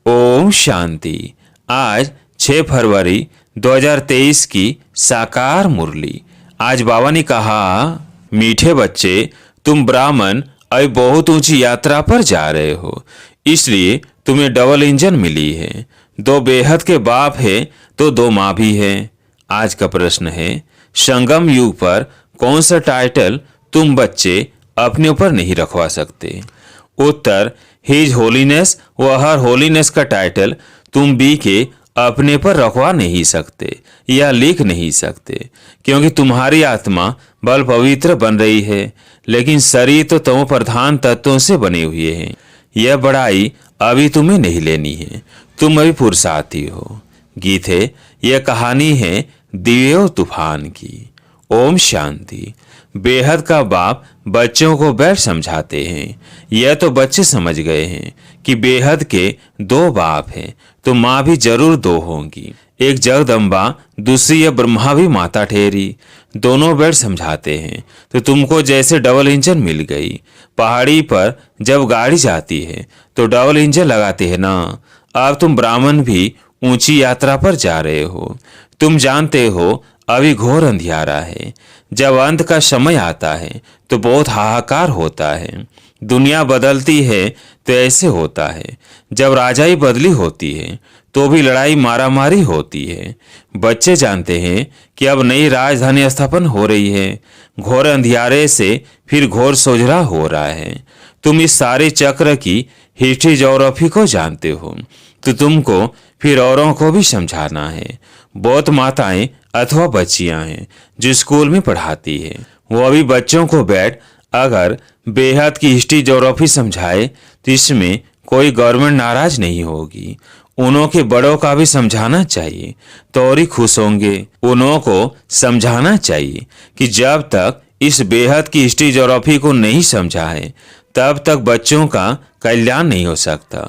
ओम शांति। आज 6 फरवरी 2023 की साकार मुरली। आज बाबा ने कहा, मीठे बच्चे, तुम ब्राह्मण अभी बहुत ऊंची यात्रा पर जा रहे हो, इसलिए तुम्हें डबल इंजन मिली है। 2 बेहद के बाप है तो 2 माँ भी है। आज का प्रश्न है, संगम युग पर कौन सा टाइटल तुम बच्चे अपने ऊपर नहीं रखवा सकते? उत्तर, हिज होलीनेस व हर होलीनेस का टाइटल तुम भी के अपने पर रखवा नहीं सकते या लिख नहीं सकते, क्योंकि तुम्हारी आत्मा बल पवित्र बन रही है, लेकिन शरीर तो तमो प्रधान तत्वों से बने हुए हैं। यह बड़ाई अभी तुम्हें नहीं लेनी है, तुम अभी पुरुषार्थी हो। गीत है, यह कहानी है दिव्य तूफान की। ओम शांति। बेहद का बाप बच्चों को बैठ समझाते हैं। यह तो बच्चे समझ गए हैं कि बेहद के 2 बाप हैं, तो माँ भी जरूर 2 होंगी। एक जगदम्बा, दूसरी यह ब्रह्मा भी माता ठहरी। दोनों बैठ समझाते हैं, तो तुमको जैसे डबल इंजन मिल गई। पहाड़ी पर जब गाड़ी जाती है तो डबल इंजन लगाते हैं ना। अब तुम ब्राह्मण भी ऊंची यात्रा पर जा रहे हो। तुम जानते हो अभी घोर अंधियारा है। जब अंत का समय आता है तो बहुत हाहाकार होता है। दुनिया बदलती है तो ऐसे होता है। जब राजाई बदली होती है तो भी लड़ाई मारामारी होती है। बच्चे जानते हैं कि अब नई राजधानी स्थापन हो रही है। घोर अंधियारे से फिर घोर सोझरा हो रहा है। तुम इस सारे चक्र की हिस्ट्री ज्योग्राफी को जानते हो, तो तुमको फिर औरों को भी समझाना है। बहुत माताएं अथवा बच्चियां हैं जो स्कूल में पढ़ाती है, वो अभी बच्चों को बैठ अगर बेहद की हिस्ट्री ज्योग्राफी समझाए तो इसमें कोई गवर्नमेंट नाराज नहीं होगी। उन्हों के बड़ों का भी समझाना चाहिए तो और ही खुश होंगे। उन्हों को समझाना चाहिए कि जब तक इस बेहद की हिस्ट्री ज्योग्राफी को नहीं समझा है तब तक बच्चों का कल्याण नहीं हो सकता,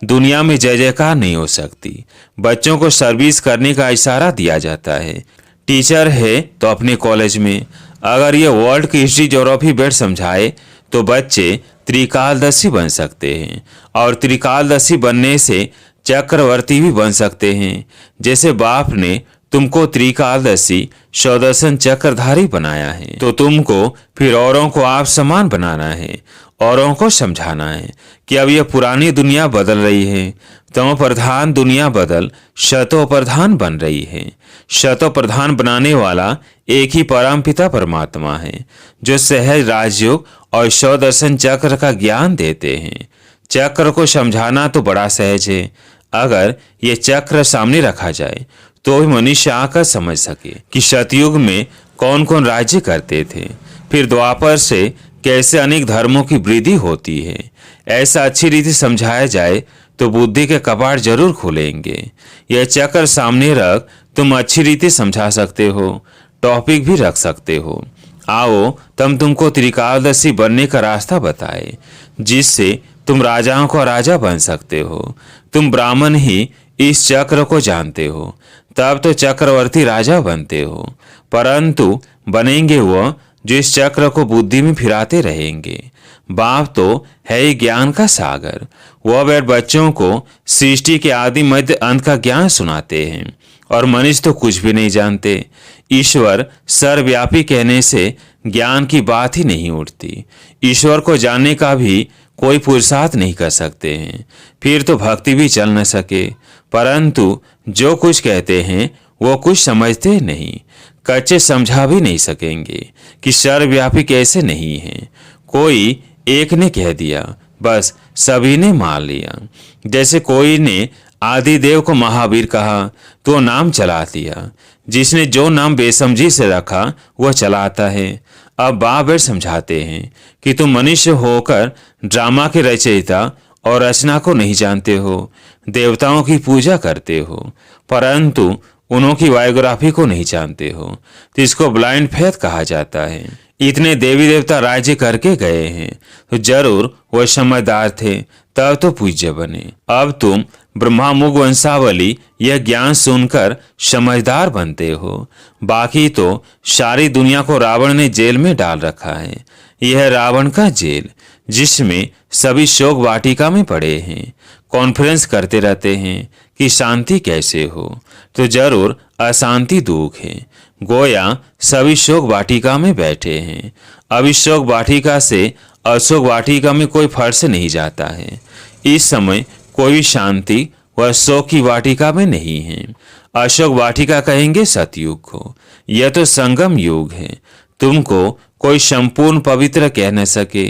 दुनिया में जय जयकार नहीं हो सकती। बच्चों को सर्विस करने का इशारा दिया जाता है। टीचर है तो अपने कॉलेज में अगर ये वर्ल्ड की हिस्ट्री ज्योग्राफी बैठ समझाए तो बच्चे त्रिकालदर्शी बन सकते हैं, और त्रिकालदर्शी बनने से चक्रवर्ती भी बन सकते हैं। जैसे बाप ने तुमको त्रिकालदर्शी सौदर्शन चक्रधारी बनाया है, तो तुमको फिर औरों को आप समान बनाना है, औरों को समझाना है कि अब यह पुरानी दुनिया बदल रही है। तमो प्रधान दुनिया बदल शतो प्रधान बन रही है। शतो प्रधान बनाने वाला एक ही परमपिता परमात्मा है, जो सहज राजयोग और सौदर्शन चक्र का ज्ञान देते हैं। चक्र को समझाना तो बड़ा सहज है। अगर ये चक्र सामने रखा जाए तो भी मनुष्य आकर समझ सके कि सतयुग में कौन कौन राज्य करते थे, फिर द्वापर से कैसे अनेक धर्मों की वृद्धि होती है। ऐसा अच्छी रीति समझाया जाए तो बुद्धि के कपाट जरूर खुलेंगे। यह चक्र सामने रख तुम अच्छी रीति समझा सकते हो, टॉपिक भी रख सकते हो। आओ तुमको त्रिकालदर्शी बनने का रास्ता बताए, जिससे तुम राजाओं को राजा बन सकते हो। तुम ब्राह्मण ही इस चक्र को जानते हो, तब तो चक्रवर्ती राजा बनते हो, परंतु बनेंगे वो जो इस चक्र को बुद्धि में फिराते रहेंगे। बाप तो है ही ज्ञान का सागर। वह बैठ बच्चों को सृष्टि के आदि मध्य अंत का ज्ञान सुनाते हैं, और मनुष्य तो कुछ भी नहीं जानते। ईश्वर सर्वव्यापी कहने से ज्ञान की बात ही नहीं उठती। ईश्वर को जानने का भी कोई पुरुषार्थ नहीं कर सकते हैं, फिर तो भक्ति भी चल न सके। परंतु जो कुछ कहते हैं वो कुछ समझते नहीं, कच्चे समझा भी नहीं सकेंगे कि सर्वव्यापी कैसे नहीं है। कोई एक ने कह दिया, बस सभी ने मान लिया। जैसे कोई ने आदिदेव को महावीर कहा तो नाम चला दिया। जिसने जो नाम बेसमझी से रखा वह चलाता है। अब बाबा समझाते हैं कि तुम मनुष्य होकर ड्रामा के रचयिता और रचना को नहीं जानते हो। देवताओं की पूजा करते हो, परंतु उन्हों की बायोग्राफी को नहीं जानते हो, तो इसको ब्लाइंड फेथ कहा जाता है। इतने देवी देवता राज्य करके गए हैं तो जरूर वह समझदार थे, तब तो पूज्य बने। अब तुम ब्रह्मा मुख वंशावली यह ज्ञान सुनकर समझदार बनते हो। बाकी तो सारी दुनिया को रावण ने जेल में डाल रखा है। यह रावण का जेल। जिसमें सभी शोक वाटिका में पड़े हैं, कॉन्फ्रेंस करते रहते हैं कि शांति कैसे हो, तो जरूर अशांति दुख है। गोया सभी शोक वाटिका में बैठे हैं। अब इस शोक वाटिका से अशोक वाटिका में कोई फर्श नहीं जाता है। इस समय कोई शांति व शोक की वाटिका में नहीं है। अशोक वाटिका कहेंगे सतयुग को। यह तो संगम युग है। तुमको कोई संपूर्ण पवित्र कह न सके।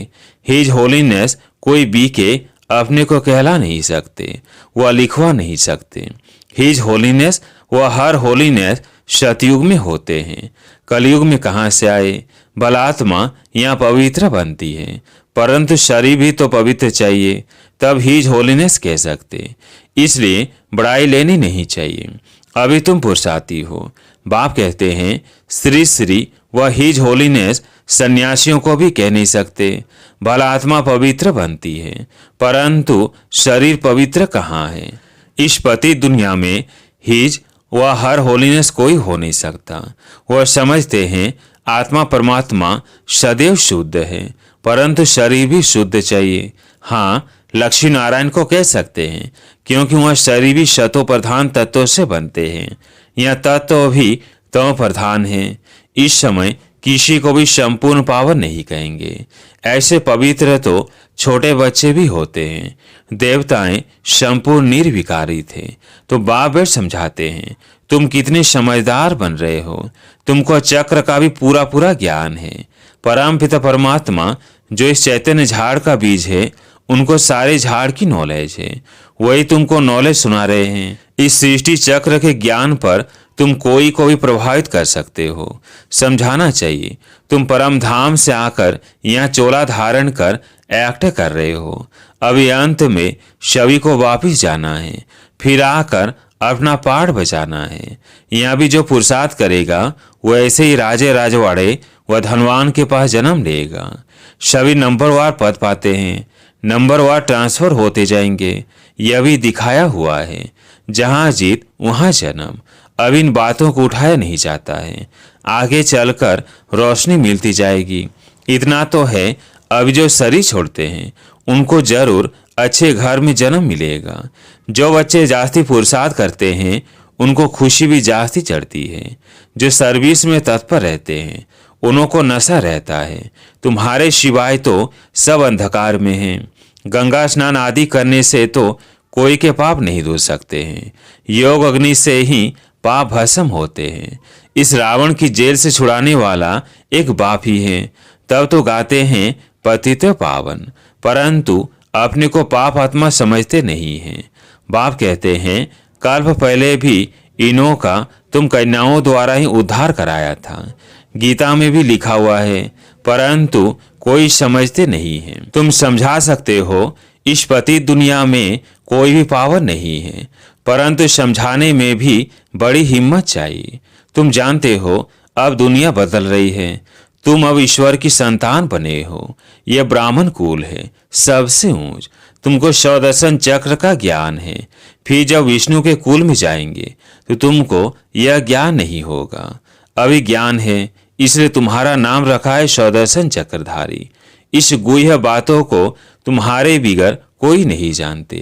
हिज होलीनेस कोई बी के अपने को कहला नहीं सकते, वह लिखवा नहीं सकते। हिज होलीनेस व हर होलीनेस सतयुग में होते हैं। कलयुग में कहाँ से आए? बलात्मा यहाँ पवित्र बनती है, परंतु शरीर भी तो पवित्र चाहिए, तब हिज होलीनेस कह सकते। इसलिए बड़ाई लेनी नहीं चाहिए। अभी तुम पुरुषार्थी हो। बाप कहते हैं श्री श्री व हिज होलीनेस सन्यासियों को भी कह नहीं सकते। भला आत्मा पवित्र बनती है, परंतु शरीर पवित्र कहाँ है? इस पति दुनिया में हिज व हर होलीनेस कोई हो नहीं सकता। वह समझते हैं आत्मा परमात्मा सदैव शुद्ध है, परंतु शरीर भी शुद्ध चाहिए। हाँ, लक्ष्मी नारायण को कह सकते हैं, क्योंकि वह शरीर भी शतो प्रधान तत्वों से बनते हैं। यह तत्व भी तम प्रधान है। इस समय किसी को भी संपूर्ण पावन नहीं कहेंगे। ऐसे पवित्र तो छोटे बच्चे भी होते हैं। देवताएं संपूर्ण निर्विकारी थे। तो बाप बेट समझाते हैं, तुम कितने समझदार बन रहे हो। तुमको चक्र का भी पूरा पूरा ज्ञान है। परमपिता परमात्मा जो इस चैतन्य झाड़ का बीज है, उनको सारे झाड़ की नॉलेज है। वही तुमको नॉलेज सुना रहे हैं। इस सृष्टि चक्र के ज्ञान पर तुम कोई को भी प्रभावित कर सकते हो। समझाना चाहिए, तुम परम धाम से आकर यहाँ चोला धारण कर एक्ट कर रहे हो। अभी अंत में सभी को वापिस जाना है, फिर आकर अपना पाठ बचाना है। यहाँ भी जो पुरुषार्थ करेगा वो ऐसे ही राजे राजवाड़े व धनवान के पास जन्म लेगा। सभी नंबरवार पद पाते हैं, नंबरवार ट्रांसफर होते जाएंगे। यह भी दिखाया हुआ है। जहाँ जीत वहाँ जन्म। अब इन बातों को उठाया नहीं जाता है। आगे चलकर रोशनी मिलती जाएगी। इतना तो है, अब जो शरीर छोड़ते हैं उनको जरूर अच्छे घर में जन्म मिलेगा। जो बच्चे जास्ती पुरुषार्थ करते हैं उनको खुशी भी जास्ती चढ़ती है। जो सर्विस में तत्पर रहते हैं उनको नशा रहता है। तुम्हारे सिवाय तो सब अंधकार में हैं। गंगा स्नान आदि करने से तो कोई के पाप नहीं धो सकते हैं। योग अग्नि से ही पाप भस्म होते हैं। इस रावण की जेल से छुड़ाने वाला एक बाप ही है। तब तो गाते हैं पतित पावन, परंतु अपने को पाप आत्मा समझते नहीं हैं। बाप कहते हैं कल्प पहले भी इन्हों का तुम कन्याओं द्वारा ही उद्धार कराया था। गीता में भी लिखा हुआ है, परंतु कोई समझते नहीं है। तुम समझा सकते हो इस पति दुनिया में कोई भी पावर नहीं है, परंतु समझाने में भी बड़ी हिम्मत चाहिए। तुम जानते हो अब दुनिया बदल रही है। तुम अब ईश्वर की संतान बने हो। यह ब्राह्मण कुल है, सबसे ऊंच। तुमको सौदर्शन चक्र का ज्ञान है। फिर जब विष्णु के कुल में जाएंगे तो तुमको यह ज्ञान नहीं होगा। अभी ज्ञान है, इसलिए तुम्हारा नाम रखा है सौदर्शन चक्रधारी। इस गुह्य बातों को तुम्हारे बिगर कोई नहीं जानते।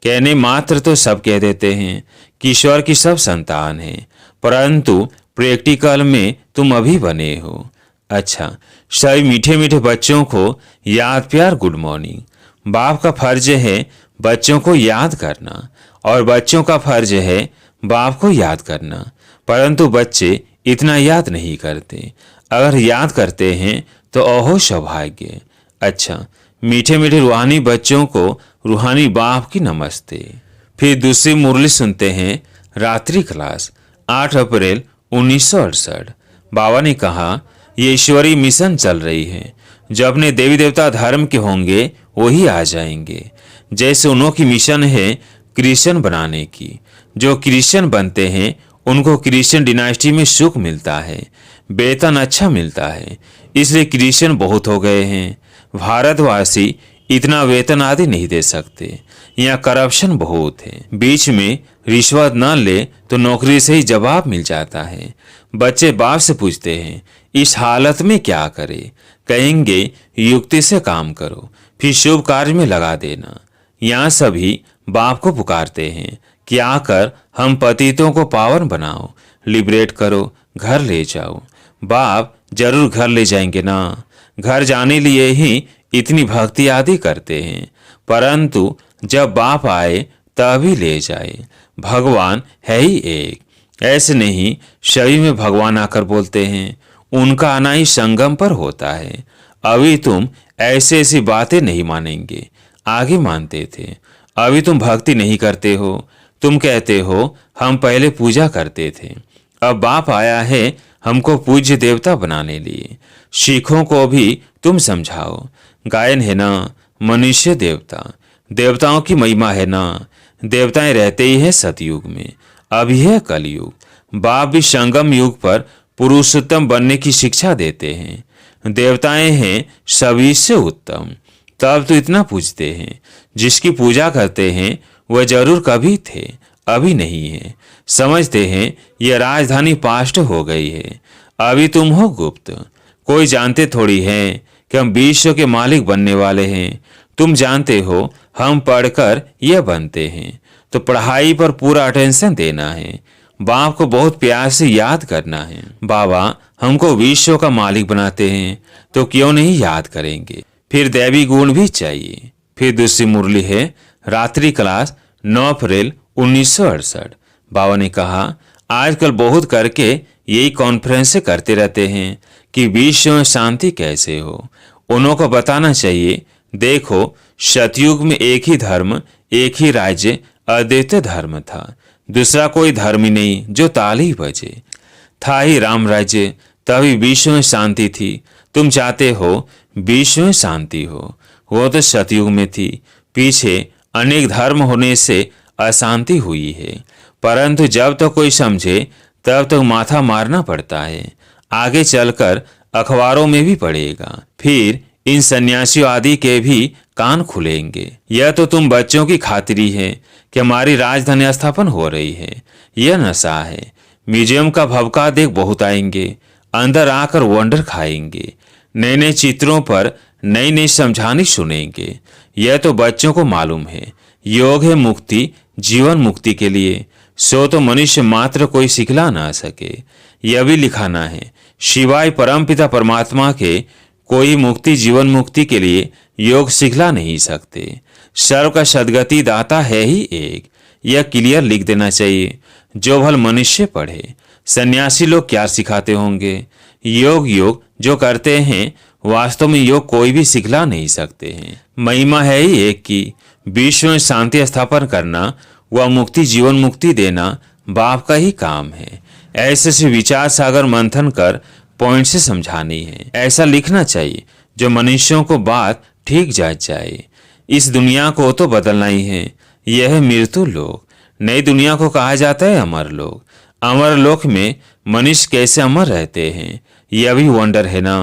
कहने मात्र तो सब कह देते हैं कि ईश्वर की सब संतान है, परंतु प्रैक्टिकल में तुम अभी बने हो। अच्छा, सभी मीठे मीठे बच्चों को याद प्यार गुड मॉर्निंग। बाप का फर्ज है बच्चों को याद करना और बच्चों का फर्ज है बाप को याद करना, परंतु बच्चे इतना याद नहीं करते। अगर याद करते हैं तो ओहो सौभाग्य। अच्छा, मीठे मीठे रूहानी बच्चों को रूहानी बाप की नमस्ते। फिर दूसरी मुरली सुनते हैं रात्रि क्लास 8 अप्रैल 1968। बाबा ने कहा ये ईश्वरीय मिशन चल रही है। जो अपने देवी देवता धर्म के होंगे वही आ जाएंगे। जैसे उन्हों की मिशन है क्रिश्चियन बनाने की। जो क्रिश्चियन बनते हैं उनको क्रिश्चियन डिनास्टी में सुख मिलता है, वेतन अच्छा मिलता है, इसलिए क्रिश्चियन बहुत हो गए हैं। भारतवासी इतना वेतन आदि नहीं दे सकते। यहाँ करप्शन बहुत है। बीच में रिश्वत न ले तो नौकरी से ही जवाब मिल जाता है। बच्चे बाप से पूछते हैं इस हालत में क्या करें? कहेंगे युक्ति से काम करो। फिर शुभ कार्य में लगा देना। यहाँ सभी बाप को पुकारते हैं कि आकर हम पतितों को पावन बनाओ, लिबरेट करो, घर ले जाओ। बाप जरूर घर ले जाएंगे ना, घर जाने लिए ही इतनी भक्ति आदि करते हैं, परंतु जब बाप आए तभी ले जाए। भगवान है ही एक, ऐसे नहीं सभी में भगवान आकर बोलते हैं। उनका आना ही संगम पर होता है। अभी तुम ऐसी ऐसी बातें नहीं मानेंगे, आगे मानते थे। अभी तुम भक्ति नहीं करते हो, तुम कहते हो हम पहले पूजा करते थे। अब बाप आया है हमको पूज्य देवता बनाने लिए। सिखों को भी तुम समझाओ। गायन है ना मनुष्य देवता, देवताओं की महिमा है ना। देवताएं रहते ही हैं सतयुग में, अभी है कलयुग। बाप भी संगम युग पर पुरुषोत्तम बनने की शिक्षा देते हैं। देवताएं हैं सभी से उत्तम, तब तो इतना पूजते हैं। जिसकी पूजा करते हैं वह जरूर कभी थे, अभी नहीं है। समझते हैं यह राजधानी पास्ट हो गई है, अभी तुम हो गुप्त। कोई जानते थोड़ी है कि हम विश्व के मालिक बनने वाले हैं। तुम जानते हो हम पढ़कर यह बनते हैं, तो पढ़ाई पर पूरा अटेंशन देना है। बाप को बहुत प्यार से याद करना है। बाबा हमको विश्व का मालिक बनाते हैं, तो क्यों नहीं याद करेंगे। फिर दैवी गुण भी चाहिए। फिर दूसरी मुरली है रात्रि क्लास 9 अप्रैल 1968। बाबा ने कहा आजकल बहुत करके यही कॉन्फ्रेंस करते रहते हैं कि विश्व में शांति कैसे हो। उन्हों को बताना चाहिए, देखो सतयुग में एक ही धर्म, एक ही राज्य, अद्वितीय धर्म था। दूसरा कोई धर्म ही नहीं जो ताली बजे। था ही राम राज्य, तभी विश्व में शांति थी। तुम चाहते हो विश्व में शांति हो, वो तो सतयुग में थी। पीछे अनेक धर्म होने से अशांति हुई है, परंतु जब तो कोई समझे तब तो माथा मारना पड़ता है। आगे चलकर अखबारों में भी पड़ेगा। फिर इन सन्यासियों आदि के भी कान खुलेंगे। यह तो तुम बच्चों की खातिरी है कि हमारी राजधानी स्थापन हो रही है, यह नशा है। म्यूजियम का भवका देख बहुत आएंगे, अंदर आकर वंडर खाएंगे, नए नए चित्रों पर नई नई समझानी सुनेंगे। यह तो बच्चों को मालूम है। योग है मुक्ति, जीवन मुक्ति के लिए, सो तो मनुष्य मात्र कोई सिखला ना सके। यह भी लिखाना है, शिवाय परमपिता परमात्मा के कोई मुक्ति जीवन मुक्ति के लिए योग सिखला नहीं सकते। सर्व का सदगति दाता है ही एक, यह क्लियर लिख देना चाहिए। जो भल मनुष्य पढ़े। सन्यासी लोग क्या सिखाते होंगे। योग योग जो करते हैं, वास्तव में योग कोई भी सिखला नहीं सकते हैं। महिमा है ही एक की, विश्व में शांति स्थापन करना, वह मुक्ति जीवन मुक्ति देना बाप का ही काम है। ऐसे से विचार सागर मंथन कर पॉइंट से समझानी है। ऐसा लिखना चाहिए जो मनुष्यों को बात ठीक जाच जाए। इस दुनिया को तो बदलना ही है। यह है मृत्यु लोक। नई दुनिया को कहा जाता है अमर लोक। अमर लोक में मनुष्य कैसे अमर रहते हैं, यह भी वंडर है ना।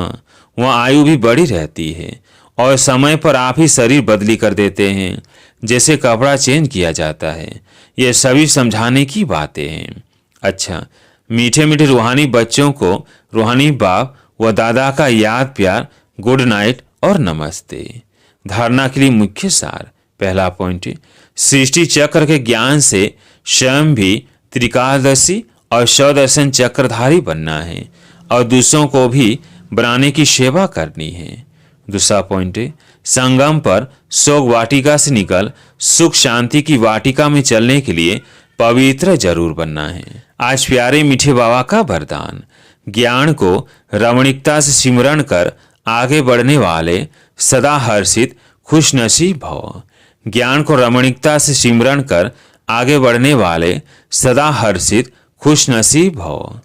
वहाँ आयु भी बड़ी रहती है और समय पर आप ही शरीर बदली कर देते हैं, जैसे कपड़ा चेंज किया जाता है। ये सभी समझाने की बातें हैं। अच्छा, मीठे मीठे रूहानी बच्चों को रूहानी बाप व दादा का याद प्यार, गुड नाइट और नमस्ते। धारणा के लिए मुख्य सार। पहला पॉइंट, सृष्टि चक्र के ज्ञान से स्वयं भी त्रिकालदर्शी और स्वदर्शन चक्रधारी बनना है और दूसरों को भी बनाने की सेवा करनी है। दूसरा पॉइंट, संगम पर शोक वाटिका से निकल सुख शांति की वाटिका में चलने के लिए पवित्र जरूर बनना है। आज प्यारे मीठे बाबा का वरदान, ज्ञान को रमणीकता से सिमरण कर आगे बढ़ने वाले सदा हर्षित खुश नसीब भव। ज्ञान को रमणीकता से सिमरण कर आगे बढ़ने वाले सदा हर्षित खुश नसीब भव।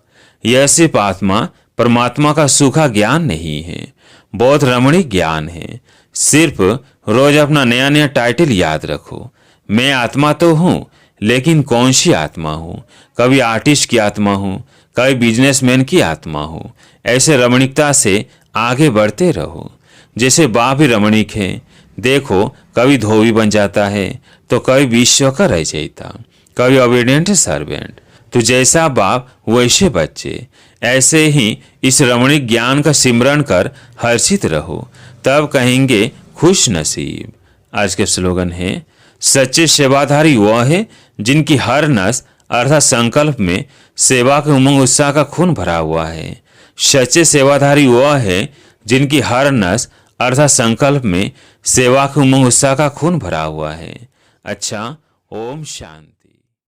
यह सिर्फ आत्मा परमात्मा का सूखा ज्ञान नहीं है, बहुत रमणीक ज्ञान है। सिर्फ रोज अपना नया नया टाइटल याद रखो। मैं आत्मा तो हूँ, लेकिन कौन सी आत्मा हूँ। कभी आर्टिस्ट की आत्मा हूँ, कभी बिजनेसमैन की आत्मा हूँ। ऐसे रमणीकता से आगे बढ़ते रहो। जैसे बाप भी रमणीक है। देखो, कभी धोबी बन जाता है तो कभी विश्व का रचयिता, कभी ओबीडिएंट सर्वेंट। तो जैसा बाप वैसे बच्चे। ऐसे ही इस रमणीक ज्ञान का सिमरण कर हर्षित रहो। तब कहेंगे खुश नसीब। आज के स्लोगन है, सच्चे सेवाधारी वह है जिनकी हर नस अर्थात संकल्प में सेवा के उमंग उत्साह का खून भरा हुआ है। सच्चे सेवाधारी वह है जिनकी हर नस अर्थात संकल्प में सेवा के उमंग उत्साह का खून भरा हुआ है। अच्छा, ओम शांति।